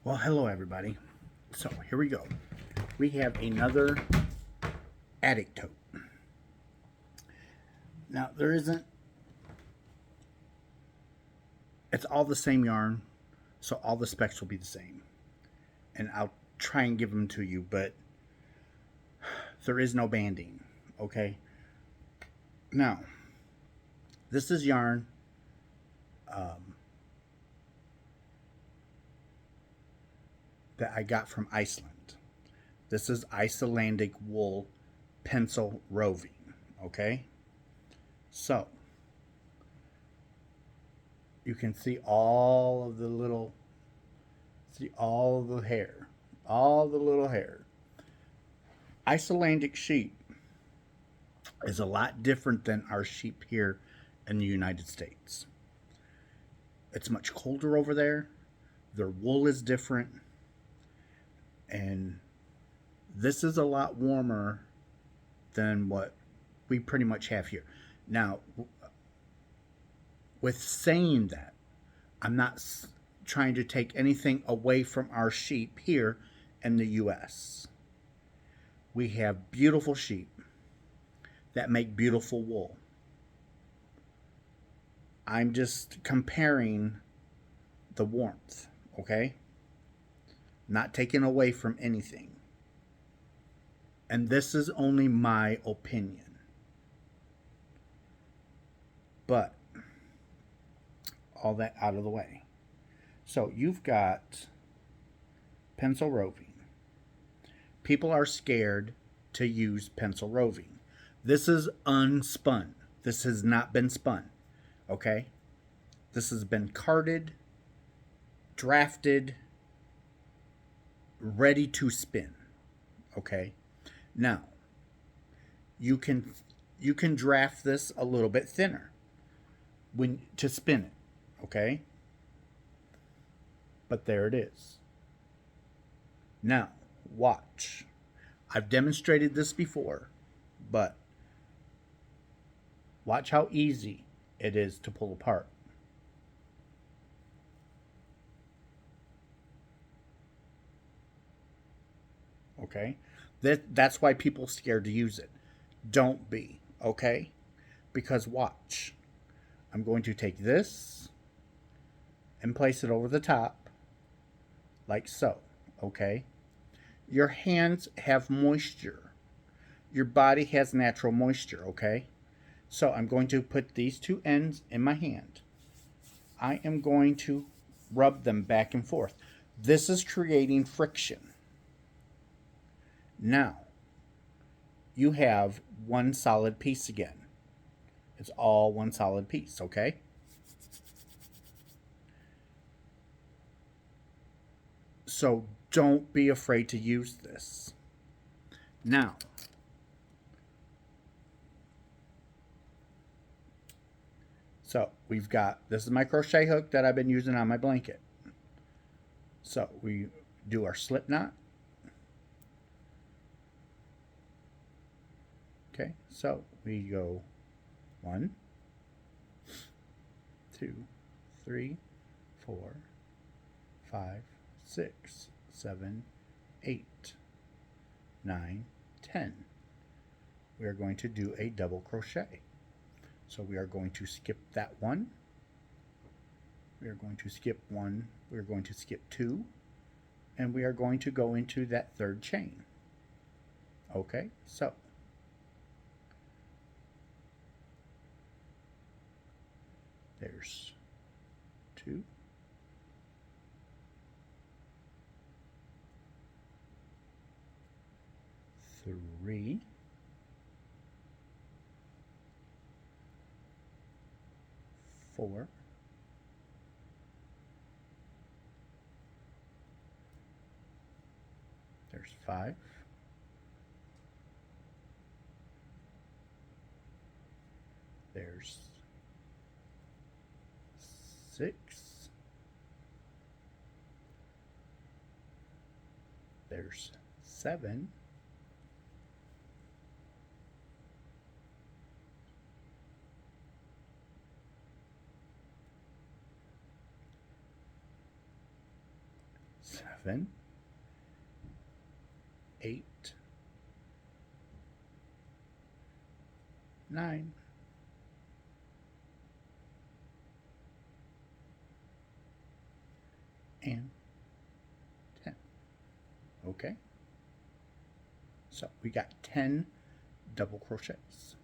Well, hello everybody. So here we go. We have another attic tote. Now there isn't. It's all the same yarn, so all the specs will be the same, and I'll try and give them to you. But there is no banding. Okay. Now this is yarn. Um, that I got from Iceland. This is Icelandic wool pencil roving. Okay. So you can see all of the little, see all the hair, all the little hair. Icelandic sheep is a lot different than our sheep here in the United States. It's much colder over there. Their wool is different. And this is a lot warmer than what we pretty much have here. Now, with saying that, I'm not trying to take anything away from our sheep here in the U.S. We have beautiful sheep that make beautiful wool. I'm just comparing the warmth, okay? Not taking away from anything. And this is only my opinion. But all that out of the way. So you've got pencil roving. People are scared to use pencil roving. This is unspun. This has not been spun. Okay? This has been carded, drafted, ready to spin. Okay? Now, you can draft this a little bit thinner when to spin it. Okay? But there it is. Now, watch. I've demonstrated this before, but watch how easy it is to pull apart. Okay? That's why people are scared to use it. Don't be, okay? Because watch. I'm going to take this and place it over the top like so, okay? Your hands have moisture. Your body has natural moisture, okay? So I'm going to put these two ends in my hand. I am going to rub them back and forth. This is creating friction. Now, you have one solid piece again. It's all one solid piece, okay? So don't be afraid to use this. Now, so we've got, this is my crochet hook that I've been using on my blanket. So we do our slip knot. Okay, so we go 1, 2, 3, 4, 5, 6, 7, 8, 9, 10. We are going to do a double crochet. So we are going to skip that one. We are going to skip one. We are going to skip 2. And we are going to go into that third chain. Okay, so there's 2. 3. 4. There's 5. There's 6. There's 7. 7, 8, 9, and 10. Okay? So we got 10 double crochets.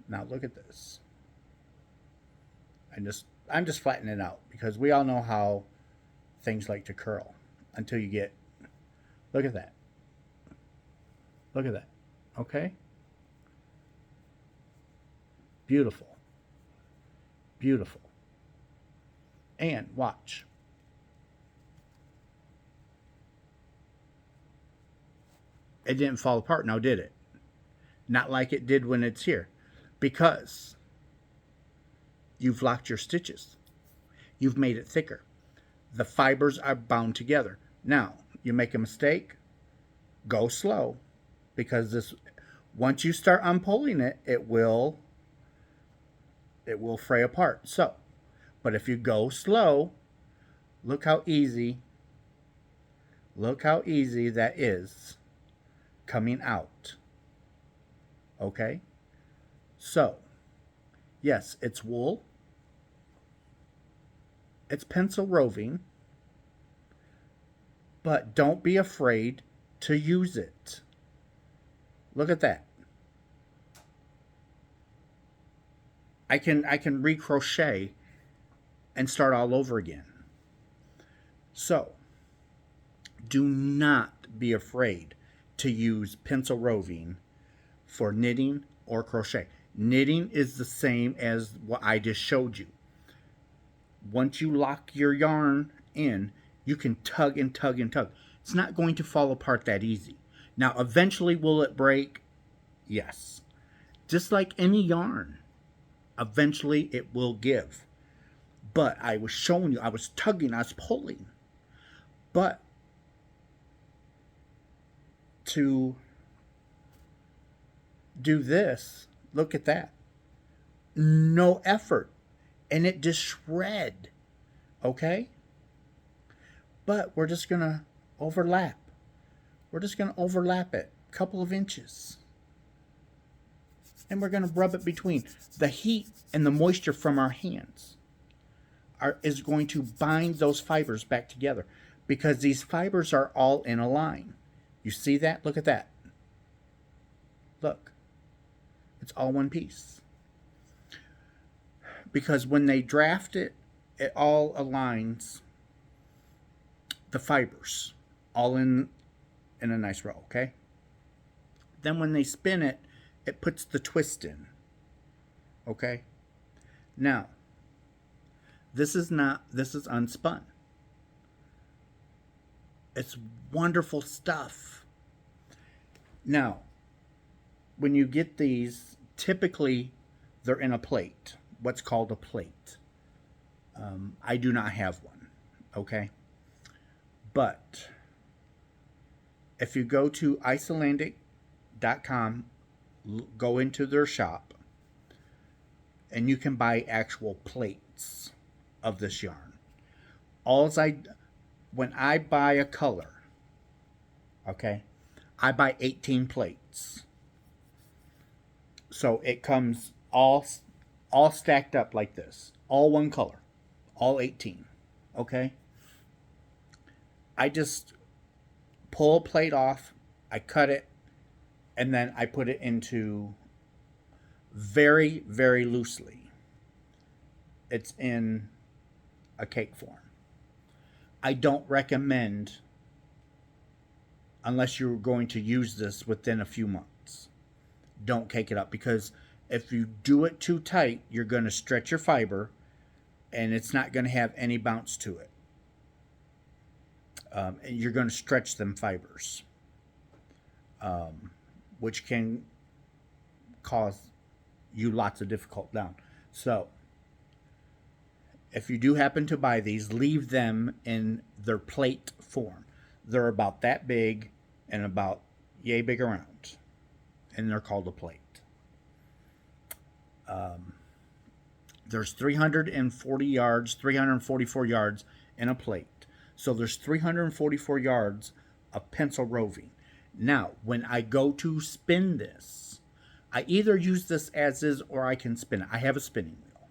Now look at this. I'm just flattening it out because we all know how things like to curl until you get, look at that. Look at that. Okay? Beautiful. Beautiful. And watch. It didn't fall apart now, did it? Not like it did when it's here. Because you've locked your stitches. You've made it thicker. The fibers are bound together. Now, you make a mistake, go slow. Because this, once you start unpulling it, it will fray apart. So, but if you go slow, look how easy that is coming out. Okay? So, yes, it's wool. It's pencil roving. But don't be afraid to use it. Look at that. I can recrochet and start all over again. So, do not be afraid to use pencil roving for knitting or crochet. Knitting is the same as what I just showed you. Once you lock your yarn in, you can tug and tug and tug. It's not going to fall apart that easy. Now, eventually, will it break? Yes. Just like any yarn, eventually it will give. But I was showing you, I was tugging, I was pulling. But to do this, look at that. No effort. And it just shred. Okay? But we're just going to overlap. We're just going to overlap it a couple of inches. And we're going to rub it between. The heat and the moisture from our hands is going to bind those fibers back together. Because these fibers are all in a line. You see that? Look at that. Look. It's all one piece. Because when they draft it, it all aligns the fibers. All in a nice row, okay? Then when they spin it, it puts the twist in. Okay? Now, this is unspun. It's wonderful stuff. Now, when you get these, typically they're in a plate. What's called a plate. I do not have one. Okay? But if you go to Icelandic.com, go into their shop, and you can buy actual plates of this yarn. When I buy a color, okay, I buy 18 plates. So it comes all stacked up like this. All one color. All 18. Okay? I just pull a plate off, I cut it, and then I put it into very, very loosely. It's in a cake form. I don't recommend, unless you're going to use this within a few months, don't cake it up, because if you do it too tight, you're going to stretch your fiber and it's not going to have any bounce to it. And you're going to stretch them fibers, which can cause you lots of difficult down. So if you do happen to buy these, leave them in their plate form. They're about that big and about yay big around, and they're called a plate. There's 340 yards, 344 yards in a plate. So there's 344 yards of pencil roving. Now, when I go to spin this, I either use this as is or I can spin it. I have a spinning wheel.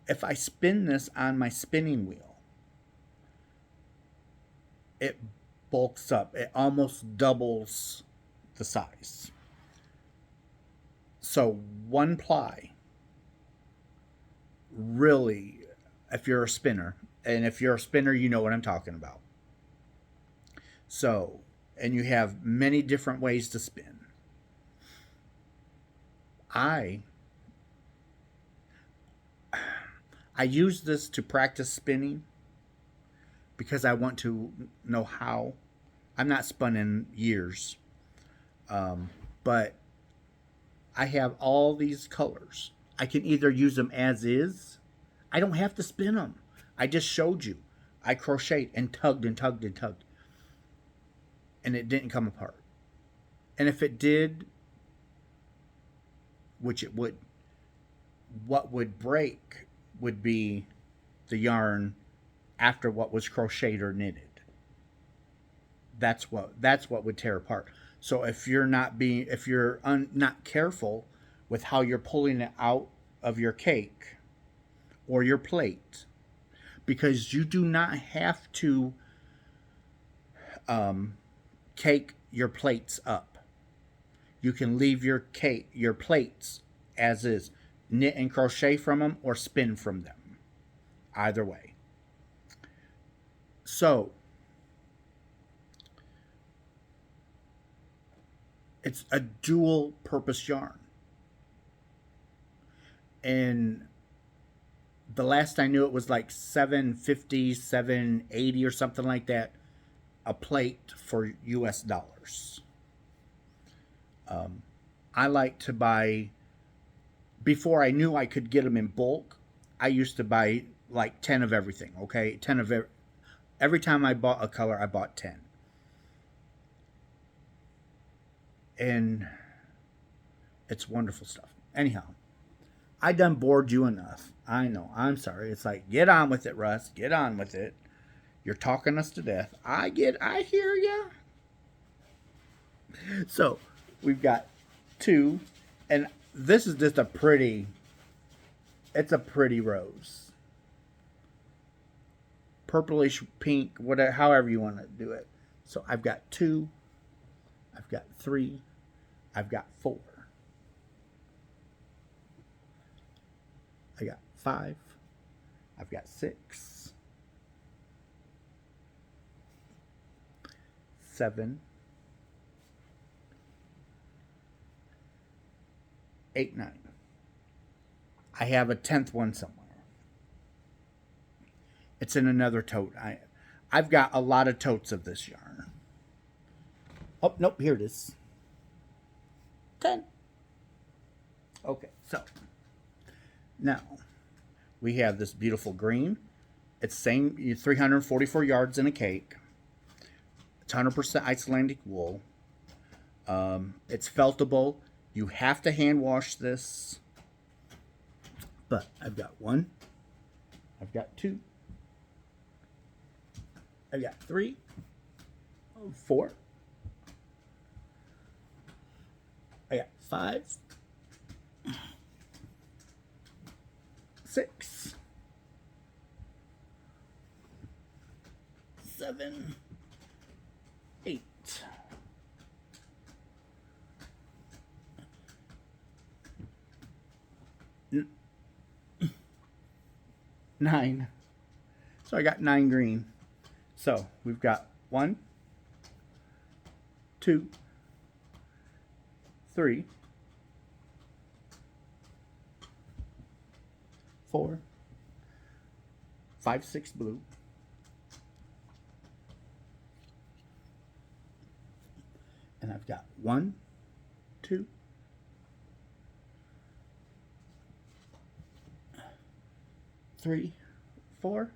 If I spin this on my spinning wheel, it bulks up. It almost doubles the size. So one ply, really, if you're a spinner, and if you're a spinner, you know what I'm talking about. So, and you have many different ways to spin. I use this to practice spinning because I want to know how. I'm not spun in years, but I have all these colors. I can either use them as is. I don't have to spin them. I just showed you. I crocheted and tugged and tugged and tugged. And it didn't come apart. And if it did, which it would, what would break would be the yarn after what was crocheted or knitted. That's what would tear apart. So if you're not careful with how you're pulling it out of your cake or your plate, because you do not have to cake your plates up. You can leave your plates as is, knit and crochet from them or spin from them. Either way. So it's a dual purpose yarn. And the last I knew it was like $7.50, $7.80 or something like that a plate for U.S. dollars. I like to buy, before I knew I could get them in bulk, I used to buy like 10 of everything, okay? 10 of every time I bought a color, I bought 10. And it's wonderful stuff. Anyhow, I done bored you enough. I know. I'm sorry. It's like, get on with it, Russ. Get on with it. You're talking us to death. I hear ya. So, we've got 2. And this is just it's a pretty rose. Purplish pink, whatever, however you want to do it. So, I've got 2. I've got 3. I've got 4. I got 5. I've got 6. 7. 8, 9. I have a 10th one somewhere. It's in another tote. I've got a lot of totes of this yarn. Oh, nope, here it is. 10. Okay, so now we have this beautiful green. It's same 344 yards in a cake. It's 100% Icelandic wool. It's feltable. You have to hand wash this. But I've got 1. I've got 2. I've got 3. 4. I got 5. 6. 7. 8. 9. So I got 9 green. So we've got 1, 2, 3, 4, 5, 6 blue. And I've got 1, 2, 3, 4,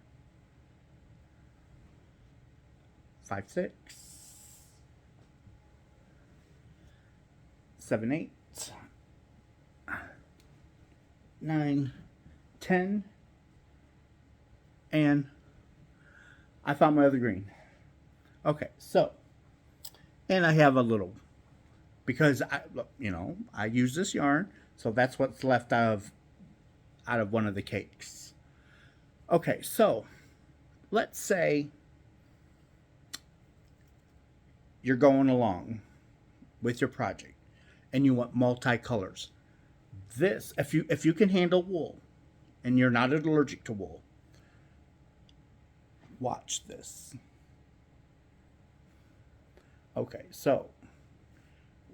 5, 6, 7, 8, 9, 10, And I found my other green. Okay, so, and I have a little, because I use this yarn, so that's what's left out of one of the cakes. Okay, so let's say you're going along with your project and you want multicolors. This, if you can handle wool and you're not allergic to wool, watch this. Okay, so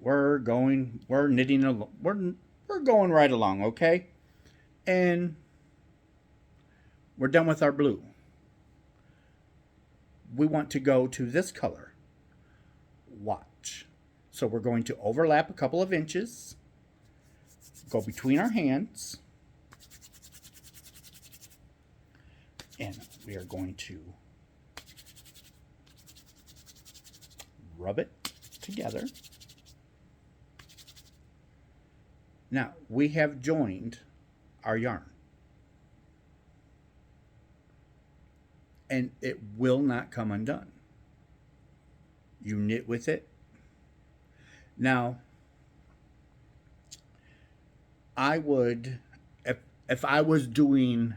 we're knitting, we're going right along, okay? And we're done with our blue. We want to go to this color. Watch. So we're going to overlap a couple of inches, go between our hands, and we are going to rub it together. Now we have joined our yarn, and it will not come undone. You knit with it. Now, I would, if I was doing,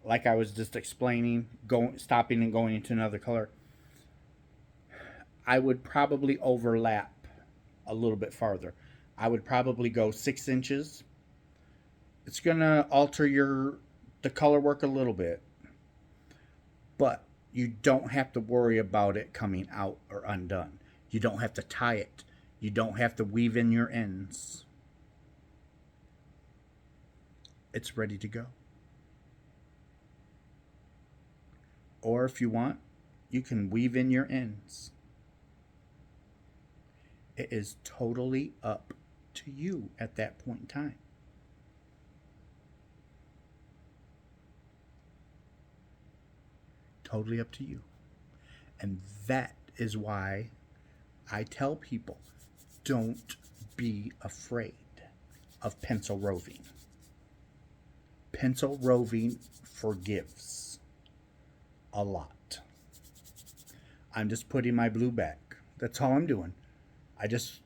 like I was just explaining, stopping and going into another color, I would probably overlap a little bit farther. I would probably go 6 inches. It's gonna alter the color work a little bit, but you don't have to worry about it coming out or undone. You don't have to tie it. You don't have to weave in your ends. It's ready to go. Or if you want, you can weave in your ends. It is totally up to you at that point in time. Totally up to you. And that is why I tell people, don't be afraid of pencil roving. Pencil roving forgives a lot. I'm just putting my blue back. That's all I'm doing. I just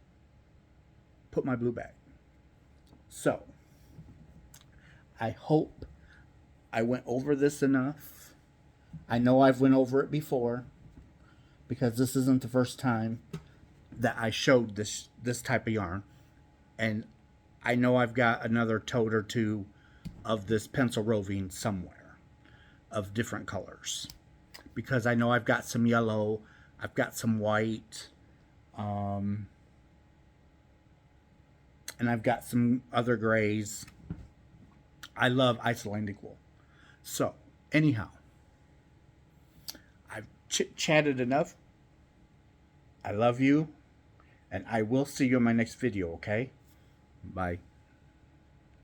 put my blue back. So, I hope I went over this enough. I know I've went over it before, because this isn't the first time that I showed this type of yarn. And I know I've got another tote or two of this pencil roving somewhere of different colors, because I know I've got some yellow, I've got some white, and I've got some other grays. I love Icelandic wool. So anyhow, I've chit-chatted enough. I love you, and I will see you in my next video, okay? Bye.